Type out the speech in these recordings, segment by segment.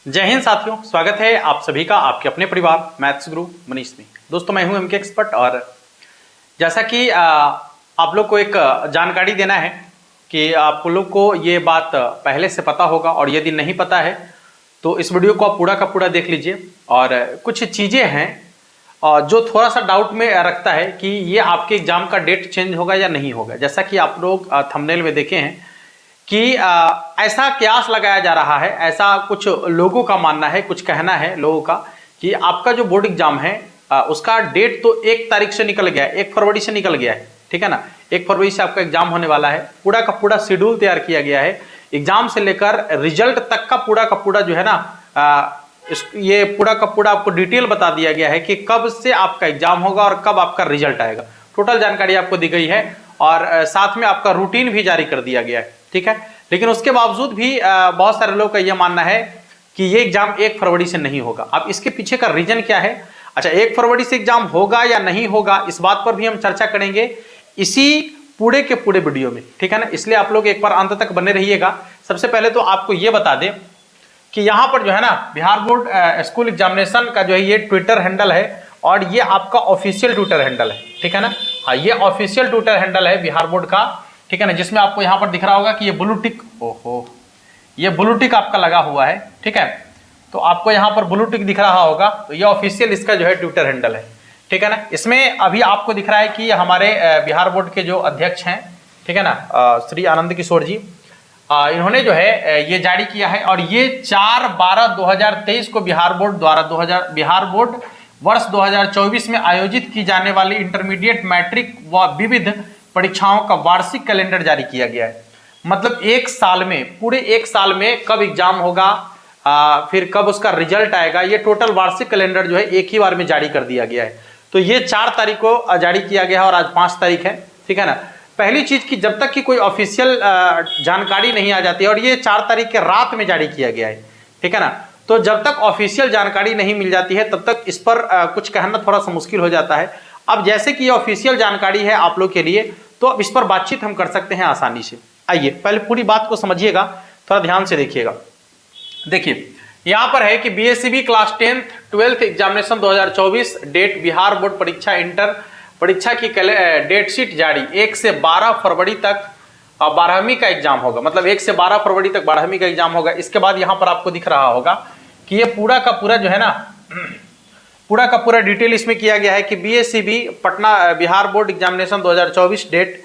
जय हिंद साथियों, स्वागत है आप सभी का आपके अपने परिवार मैथ्स गुरु मनीष में। दोस्तों मैं हूं एमके एक्सपर्ट और जैसा कि आप लोग को एक जानकारी देना है कि आप लोग को ये बात पहले से पता होगा और यदि नहीं पता है तो इस वीडियो को आप पूरा का पूरा देख लीजिए। और कुछ चीज़ें हैं जो थोड़ा सा डाउट में रखता है कि ये आपके एग्जाम का डेट चेंज होगा या नहीं होगा। जैसा कि आप लोग थंबनेल में देखे हैं कि ऐसा कयास लगाया जा रहा है, ऐसा कुछ लोगों का मानना है, कुछ कहना है लोगों का कि आपका जो बोर्ड एग्जाम है उसका डेट तो 1 तारीख से निकल गया है, 1 फरवरी से निकल गया है, ठीक है ना। 1 फरवरी से आपका एग्जाम होने वाला है। पूरा का पूरा शेड्यूल तैयार किया गया है, एग्जाम से लेकर रिजल्ट तक का पूरा जो है ना ये पूरा का पूरा आपको डिटेल बता दिया गया है कि कब से आपका एग्जाम होगा और कब आपका रिजल्ट आएगा। टोटल जानकारी आपको दी गई है और साथ में आपका रूटीन भी जारी कर दिया गया है, ठीक है। लेकिन उसके बावजूद भी बहुत सारे लोग का यह मानना है कि ये एग्जाम 1 फरवरी से नहीं होगा। अब इसके पीछे का रीजन क्या है? अच्छा, 1 फरवरी से एग्जाम होगा या नहीं होगा, इस बात पर भी हम चर्चा करेंगे इसी पूरे के पूरे वीडियो में, ठीक है ना। इसलिए आप लोग एक बार अंत तक बने रहिएगा। सबसे पहले तो आपको ये बता दें कि यहाँ पर जो है ना बिहार बोर्ड स्कूल एग्जामिनेशन का जो है ये ट्विटर हैंडल है और ये आपका ऑफिशियल ट्विटर हैंडल है, ठीक है ना। हाँ, ये ऑफिशियल ट्विटर हैंडल है बिहार बोर्ड का, ठीक है ना, जिसमें आपको यहाँ पर दिख रहा होगा कि ये ब्लू टिक, ओहो, ये ब्लू टिक आपका लगा हुआ है, ठीक है। तो आपको यहाँ पर ब्लू टिक दिख रहा होगा, तो ये ऑफिशियल इसका जो है ट्विटर हैंडल है, ठीक है ना। इसमें अभी आपको दिख रहा है कि हमारे बिहार बोर्ड के जो अध्यक्ष हैं, ठीक है ना, श्री आनंद किशोर जी, इन्होंने जो है ये जारी किया है और ये 4/12/2023 को बिहार बोर्ड वर्ष 2024 में आयोजित की जाने वाली इंटरमीडिएट, मैट्रिक व विविध परीक्षाओं का वार्षिक कैलेंडर जारी किया गया है। मतलब 1 साल में, पूरे 1 साल में कब एग्जाम होगा, फिर कब उसका रिजल्ट आएगा, ये टोटल वार्षिक कैलेंडर जो है एक ही बार में जारी कर दिया गया है। तो ये 4 तारीख को जारी किया गया है और आज 5 तारीख है, ठीक है ना। पहली चीज की जब तक कि कोई ऑफिशियल जानकारी नहीं आ जाती है, और ये 4 तारीख के रात में जारी किया गया है, ठीक है ना। तो जब तक ऑफिशियल जानकारी नहीं मिल जाती है तब तक इस पर कुछ कहना थोड़ा सा मुश्किल हो जाता है। अब जैसे कि ये ऑफिशियल जानकारी है आप लोग के लिए, तो अब इस पर बातचीत हम कर सकते हैं आसानी से। आइए पहले पूरी बात को समझिएगा, थोड़ा ध्यान से देखिएगा। देखिए यहाँ पर है कि BSEB class 10th 12th examination 2024 date, Bihar board परीक्षा इंटर परीक्षा की डेट शीट जारी। 1 से 12 फरवरी तक 12वीं का एग्जाम होगा, मतलब 1 से 12 फरवरी तक 12वीं का एग्जाम होगा। इसके बाद यहाँ पर आपको दिख रहा होगा कि ये पूरा का पूरा जो है ना पूरा का पूरा डिटेल इसमें किया गया है कि BSCB Patna Bihar board examination 2024 date,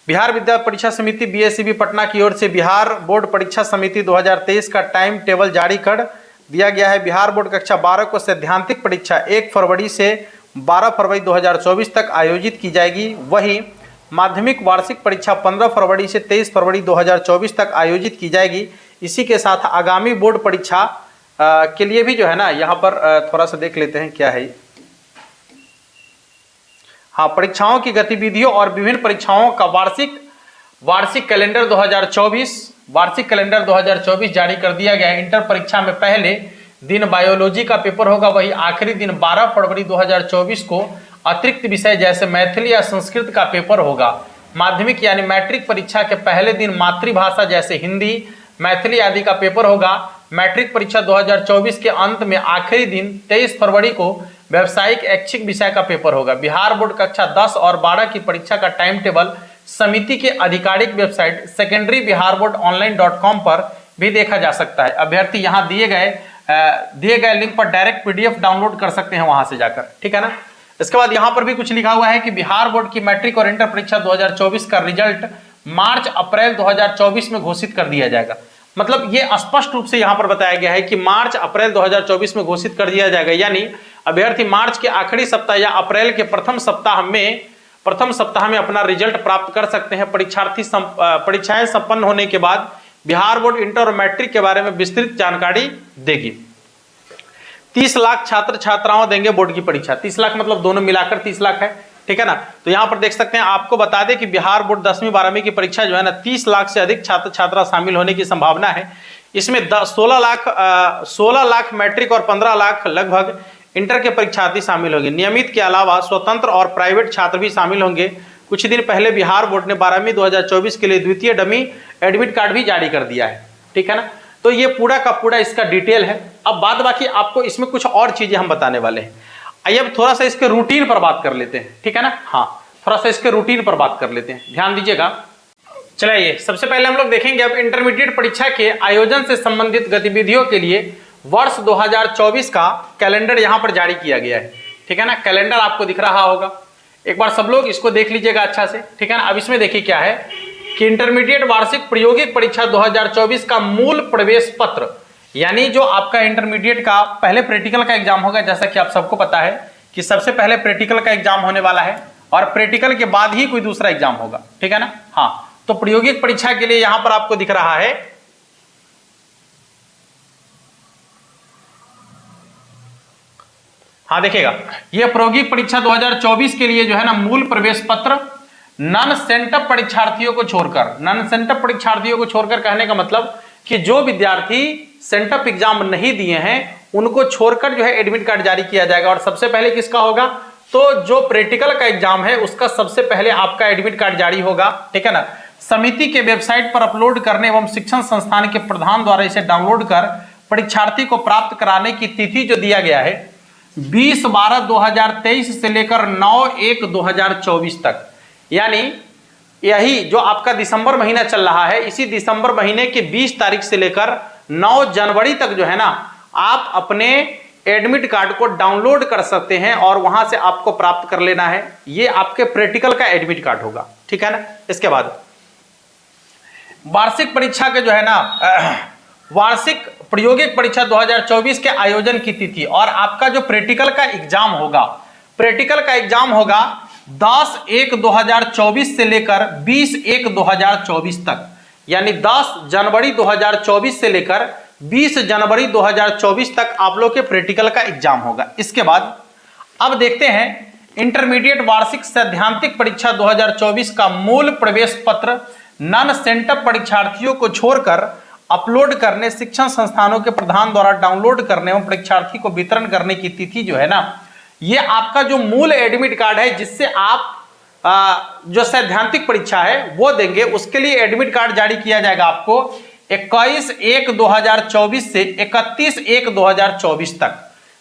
Bihar Vidya Pariksha Samiti BSCB Patna की ओर से बिहार बोर्ड परीक्षा समिति 2023 का टाइम टेबल जारी कर दिया गया है। बिहार बोर्ड कक्षा 12 को सैद्धांतिक परीक्षा 1 फरवरी से 12 फरवरी 2024 तक आयोजित की जाएगी। वहीं माध्यमिक वार्षिक परीक्षा 15 फरवरी से 23 फरवरी 2024 तक आयोजित की जाएगी। इसी के साथ आगामी बोर्ड परीक्षा के लिए भी जो है ना यहाँ पर थोड़ा सा देख लेते हैं क्या है। हाँ, परीक्षाओं की गतिविधियों और विभिन्न परीक्षाओं का वार्षिक कैलेंडर 2024 जारी कर दिया गया है। इंटर परीक्षा में पहले दिन बायोलॉजी का पेपर होगा, वही आखिरी दिन 12 फरवरी 2024 को अतिरिक्त विषय जैसे मैथिली या संस्कृत का पेपर होगा। माध्यमिक यानी मैट्रिक परीक्षा के पहले दिन मातृभाषा जैसे हिंदी, मैथिली आदि का पेपर होगा। मैट्रिक परीक्षा 2024 के अंत में आखिरी दिन 23 फरवरी को व्यावसायिक ऐच्छिक विषय का पेपर होगा। बिहार बोर्ड कक्षा 10 और 12 की परीक्षा का टाइम टेबल समिति के आधिकारिक वेबसाइट सेकेंडरी बिहार बोर्ड ऑनलाइन.com पर भी देखा जा सकता है। अभ्यर्थी यहाँ दिए गए लिंक पर डायरेक्ट पीडीएफ डाउनलोड कर सकते हैं वहां से जाकर, ठीक है ना। इसके बाद यहाँ पर भी कुछ लिखा हुआ है कि बिहार बोर्ड की मैट्रिक और इंटर परीक्षा 2024 का रिजल्ट मार्च अप्रैल 2024 में घोषित कर दिया जाएगा। मतलब ये स्पष्ट रूप से यहाँ पर बताया गया है कि मार्च अप्रैल 2024 में घोषित कर दिया जाएगा, यानी अभ्यर्थी मार्च के आखिरी सप्ताह या अप्रैल के प्रथम सप्ताह में अपना रिजल्ट प्राप्त कर सकते हैं। परीक्षाएं संपन्न होने के बाद बिहार बोर्ड इंटर और मैट्रिक के बारे में विस्तृत जानकारी देगी। 30 लाख छात्र छात्राओं देंगे बोर्ड की परीक्षा। 30 लाख मतलब दोनों मिलाकर 30 लाख है, ठीक है ना। तो यहाँ पर देख सकते हैं, आपको बता दें कि बिहार बोर्ड 10वीं 12वीं की परीक्षा जो है ना 30 लाख से अधिक छात्र छात्रा शामिल होने की संभावना है। इसमें 16 लाख मैट्रिक और 15 लाख लगभग इंटर के परीक्षार्थी शामिल होंगे। नियमित के अलावा स्वतंत्र और प्राइवेट छात्र भी शामिल होंगे। कुछ दिन पहले बिहार बोर्ड ने 12वीं 2024 के लिए द्वितीय डमी एडमिट कार्ड भी जारी कर दिया है, ठीक है ना। तो ये पूरा का पूरा इसका डिटेल है। अब बाद बाकी आपको इसमें कुछ और चीजें हम बताने वाले हैं। आइए अब थोड़ा सा इसके रूटीन पर बात कर लेते हैं, ठीक है ना। हाँ, थोड़ा सा इसके रूटीन पर बात कर लेते हैं, ध्यान दीजिएगा। चलिए सबसे पहले हम लोग देखेंगे अब इंटरमीडिएट परीक्षा के आयोजन से संबंधित गतिविधियों के लिए वर्ष 2024 का कैलेंडर यहां पर जारी किया गया है, ठीक है ना। कैलेंडर आपको दिख रहा होगा, एक बार सब लोग इसको देख लीजिएगा अच्छा से, ठीक है ना। अब इसमें देखिए क्या है कि इंटरमीडिएट वार्षिक प्रायोगिक परीक्षा 2024 का मूल प्रवेश पत्र, यानी जो आपका इंटरमीडिएट का पहले प्रैक्टिकल का एग्जाम होगा, जैसा कि आप सबको पता है कि सबसे पहले प्रैक्टिकल का एग्जाम होने वाला है और प्रैक्टिकल के बाद ही कोई दूसरा एग्जाम होगा, ठीक है ना। हाँ, तो प्रायोगिक परीक्षा के लिए यहां पर आपको दिख रहा है, हाँ देखिएगा, यह प्रायोगिक परीक्षा 2024 के लिए जो है ना मूल प्रवेश पत्र नॉन सेंटअप परीक्षार्थियों को छोड़कर, नॉन सेंटअप परीक्षार्थियों को छोड़कर कहने का मतलब कि जो विद्यार्थी सेंटअप एग्जाम नहीं दिए हैं उनको छोड़कर जो है एडमिट कार्ड जारी किया जाएगा। और सबसे पहले किसका होगा, तो जो प्रैक्टिकल का एग्जाम है उसका सबसे पहले आपका एडमिट कार्ड जारी होगा, ठीक है ना। समिति के वेबसाइट पर अपलोड करने एवं शिक्षण संस्थान के प्रधान द्वारा इसे डाउनलोड कर परीक्षार्थी को प्राप्त कराने की तिथि जो दिया गया है 20/12/2023 से लेकर 9/1/2024 तक, यानी यही जो आपका दिसंबर महीना चल रहा है, इसी दिसंबर महीने के 20 तारीख से लेकर 9 जनवरी तक जो है ना आप अपने एडमिट कार्ड को डाउनलोड कर सकते हैं और वहां से आपको प्राप्त कर लेना है। ये आपके प्रैक्टिकल का एडमिट कार्ड होगा, ठीक है ना। इसके बाद वार्षिक परीक्षा के जो है ना वार्षिक प्रायोगिक परीक्षा 2024 के आयोजन की तिथि और आपका जो प्रैक्टिकल का एग्जाम होगा, प्रैक्टिकल का एग्जाम होगा 10/1/2024 से लेकर 20/1/2024 तक, यानी 10 जनवरी 2024 से लेकर 20 जनवरी 2024 तक आप लोग के प्रैक्टिकल का एग्जाम होगा। इसके बाद अब देखते हैं इंटरमीडिएट वार्षिक सैद्धांतिक परीक्षा 2024 का मूल प्रवेश पत्र नॉन सेंटअप परीक्षार्थियों को छोड़कर अपलोड करने, शिक्षण संस्थानों के प्रधान द्वारा डाउनलोड करने एवं परीक्षार्थी को वितरण करने की तिथि जो है ना, ये आपका जो मूल एडमिट कार्ड है जिससे आप जो सैद्धांतिक परीक्षा है वो देंगे, उसके लिए एडमिट कार्ड जारी किया जाएगा आपको 21/1/2024 से 31/1/2024 तक,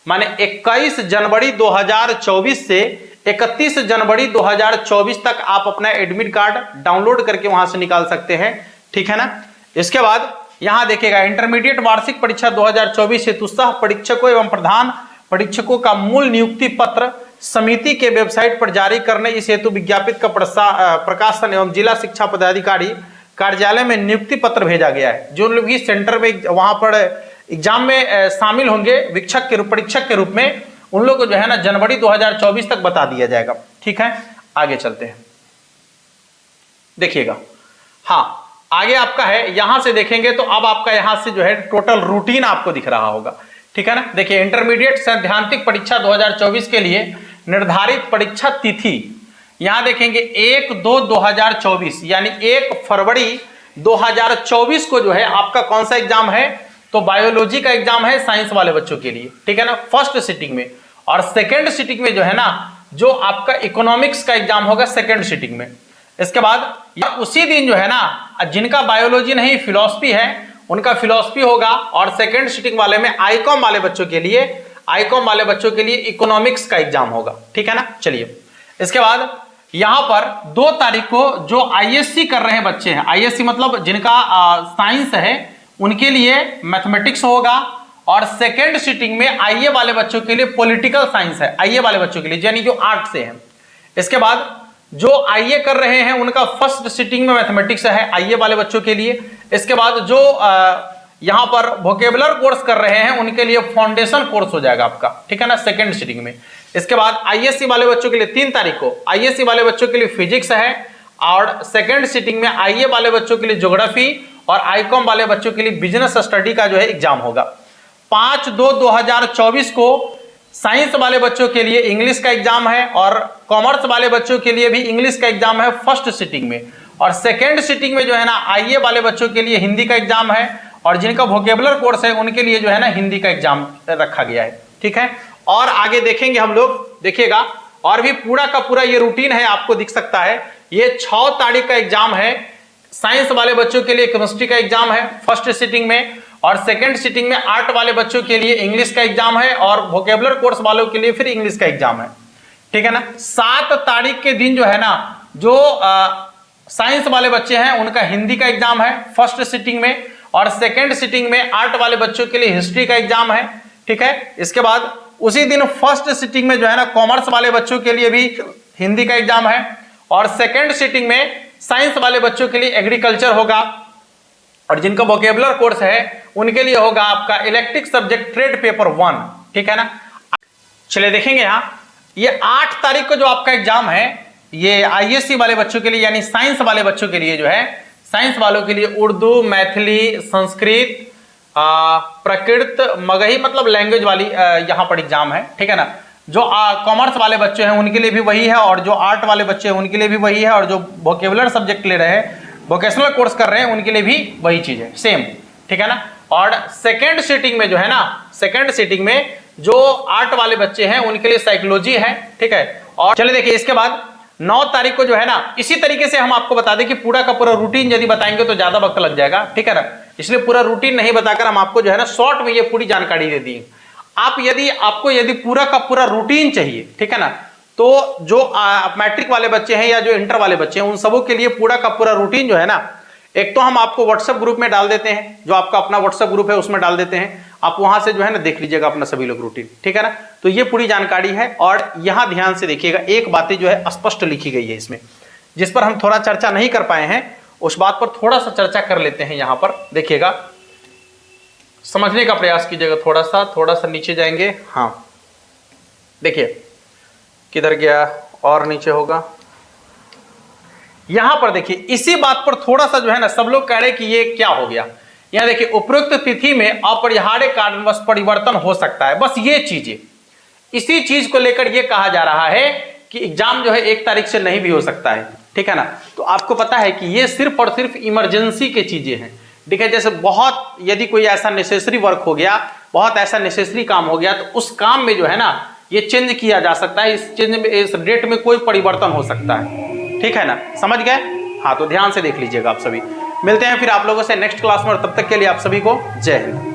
माने 21 जनवरी 2024 से 31 जनवरी 2024 तक आप अपना एडमिट कार्ड डाउनलोड करके वहां से निकाल सकते हैं, ठीक है ना। इसके बाद यहां देखिएगा इंटरमीडिएट वार्षिक परीक्षा 2024 हेतु सह परीक्षकों एवं प्रधान परीक्षकों का मूल नियुक्ति पत्र समिति के वेबसाइट पर जारी करने, इस हेतु विज्ञापित का प्रकाशन एवं जिला शिक्षा पदाधिकारी कार्यालय में नियुक्ति पत्र भेजा गया है। जो लोग इस सेंटर में वहां पर एग्जाम में शामिल होंगे परीक्षक के रूप में, उन लोग को जो है ना जनवरी 2024 तक बता दिया जाएगा, ठीक है। आगे चलते हैं, देखिएगा, हाँ आगे आपका है, यहां से देखेंगे तो अब आपका यहां से जो है टोटल रूटीन आपको दिख रहा होगा, ठीक है ना। देखिए इंटरमीडिएट सैद्धांतिक परीक्षा 2024 के लिए निर्धारित परीक्षा तिथि यहां देखेंगे 1/2/2024 यानी 1 फरवरी 2024 को जो है आपका कौन सा एग्जाम है, तो बायोलॉजी का एग्जाम है साइंस वाले बच्चों के लिए, ठीक है ना, फर्स्ट सिटिंग में। और सेकेंड सिटिंग में जो है ना जो आपका इकोनॉमिक्स का एग्जाम होगा सेकेंड सिटिंग में। इसके बाद या उसी दिन जो है ना जिनका बायोलॉजी नहीं फिलॉसफी है उनका फिलॉसफी होगा, और सेकेंड सिटिंग वाले में आईकॉम वाले बच्चों के लिए इकोनॉमिक्स का एग्जाम होगा, ठीक है ना। चलिए इसके बाद यहां पर 2 तारीख को जो आईएससी कर रहे हैं बच्चे हैं, आईएससी मतलब जिनका साइंस है उनके लिए मैथमेटिक्स होगा, और सेकेंड सिटिंग में आईए वाले बच्चों के लिए पॉलिटिकल साइंस है, आईए वाले बच्चों के लिए यानी जो आर्ट से है। इसके बाद जो आईए कर रहे हैं उनका फर्स्ट सिटिंग में मैथमेटिक्स है आईए वाले बच्चों के लिए। इसके बाद जो यहां पर वोकेबुलर कोर्स कर रहे हैं उनके लिए फाउंडेशन कोर्स हो जाएगा आपका, ठीक है ना, सेकेंड सिटिंग में। इसके बाद आईएससी वाले बच्चों के लिए 3 तारीख को आईएससी वाले बच्चों के लिए फिजिक्स है, और सेकेंड सिटिंग में आईए वाले बच्चों के लिए ज्योग्राफी और आईकॉम वाले बच्चों के लिए बिजनेस स्टडी का जो है एग्जाम होगा। 5/2/2024 को साइंस वाले बच्चों के लिए इंग्लिश का एग्जाम है, और कॉमर्स वाले बच्चों के लिए भी इंग्लिश का एग्जाम है फर्स्ट सिटिंग में, और सेकेंड सिटिंग में जो है ना आईए वाले बच्चों के लिए हिंदी का एग्जाम है, और जिनका वोकेबुलर कोर्स है उनके लिए जो है ना हिंदी का एग्जाम रखा गया है, ठीक है। और आगे देखेंगे हम लोग, देखिएगा और भी पूरा का पूरा ये रूटीन है आपको दिख सकता है। ये 6 तारीख का एग्जाम है, साइंस वाले बच्चों के लिए केमिस्ट्री का एग्जाम है फर्स्ट सिटिंग में, और सेकंड सिटिंग में आर्ट वाले बच्चों के लिए इंग्लिश का एग्जाम है और वोकेबुलर कोर्स वालों के लिए फिर इंग्लिश का एग्जाम है, ठीक है ना। 7 तारीख के दिन जो है ना, जो साइंस वाले बच्चे हैं उनका हिंदी का एग्जाम है फर्स्ट सिटिंग में, और सेकंड सिटिंग में आर्ट वाले बच्चों के लिए हिस्ट्री का एग्जाम है, ठीक है। इसके बाद उसी दिन फर्स्ट सिटिंग में जो है ना कॉमर्स वाले बच्चों के लिए भी हिंदी का एग्जाम है, और सेकंड सिटिंग में साइंस वाले बच्चों के लिए एग्रीकल्चर होगा, और जिनका वोकेबुलर कोर्स है उनके लिए होगा आपका इलेक्ट्रिक सब्जेक्ट ट्रेड पेपर 1, ठीक है ना। चलिए देखेंगे यहाँ, ये 8 तारीख को जो आपका एग्जाम है ये आईएससी वाले बच्चों के लिए यानी साइंस वाले बच्चों के लिए जो है, साइंस वालों के लिए उर्दू, मैथिली, संस्कृत, प्रकृत, मगही मतलब लैंग्वेज वाली यहाँ पर एग्जाम है, ठीक है ना। जो कॉमर्स वाले बच्चे हैं उनके लिए भी वही है, और जो आर्ट वाले बच्चे हैं उनके लिए भी वही है, और जो वोकेबुलर सब्जेक्ट ले रहे हैं, वोकेशनल कोर्स कर रहे हैं, उनके लिए भी वही चीज है, सेम, ठीक है ना। और सेकेंड सिटिंग में जो है ना, सेकेंड सिटिंग में जो आर्ट वाले बच्चे हैं उनके लिए साइकोलॉजी है, ठीक है। और चलिए देखिए इसके बाद 9 तारीख को जो है ना, इसी तरीके से हम आपको बता दें कि पूरा का पूरा रूटीन यदि बताएंगे तो ज्यादा वक्त लग जाएगा, ठीक है ना। इसलिए पूरा रूटीन नहीं बताकर हम आपको जो है ना शॉर्ट में ये पूरी जानकारी दे दी। आपको यदि पूरा का पूरा रूटीन चाहिए, ठीक है ना, तो जो मैट्रिक वाले बच्चे हैं या जो इंटर वाले बच्चे हैं उन सबों के लिए पूरा का पूरा रूटीन जो है ना, एक तो हम आपको व्हाट्सएप ग्रुप में डाल देते हैं, जो आपका अपना व्हाट्सएप ग्रुप है उसमें डाल देते हैं, आप वहां से जो है ना देख लीजिएगा अपना सभी लोग रूटीन, ठीक है ना। तो ये पूरी जानकारी है, और यहां ध्यान से देखिएगा, एक बातें जो है स्पष्ट लिखी गई है इसमें, जिस पर हम थोड़ा चर्चा नहीं कर पाए हैं, उस बात पर थोड़ा सा चर्चा कर लेते हैं। यहां पर देखिएगा, समझने का प्रयास कीजिएगा, थोड़ा सा नीचे जाएंगे। हाँ देखिए किधर गया, और नीचे होगा, यहां पर देखिए इसी बात पर थोड़ा सा जो है ना सब लोग कह रहे कि ये क्या हो गया। यहां देखिए उपरोक्त तिथि में अपरिहार्य कारणवश परिवर्तन हो सकता है, बस ये चीजें, इसी चीज को लेकर ये कहा जा रहा है कि एग्जाम जो है 1 तारीख से नहीं भी हो सकता है, ठीक है ना। तो आपको पता है कि ये सिर्फ और सिर्फ इमरजेंसी के चीजें हैं, ठीक है। जैसे बहुत यदि कोई ऐसा नेसेसरी वर्क हो गया, बहुत ऐसा नेसेसरी काम हो गया, तो उस काम में जो है ना ये चेंज किया जा सकता है, इस चेंज में, इस डेट में कोई परिवर्तन हो सकता है, ठीक है ना, समझ गए। हाँ तो ध्यान से देख लीजिएगा आप सभी। मिलते हैं फिर आप लोगों से नेक्स्ट क्लास में, और तब तक के लिए आप सभी को जय हिंद।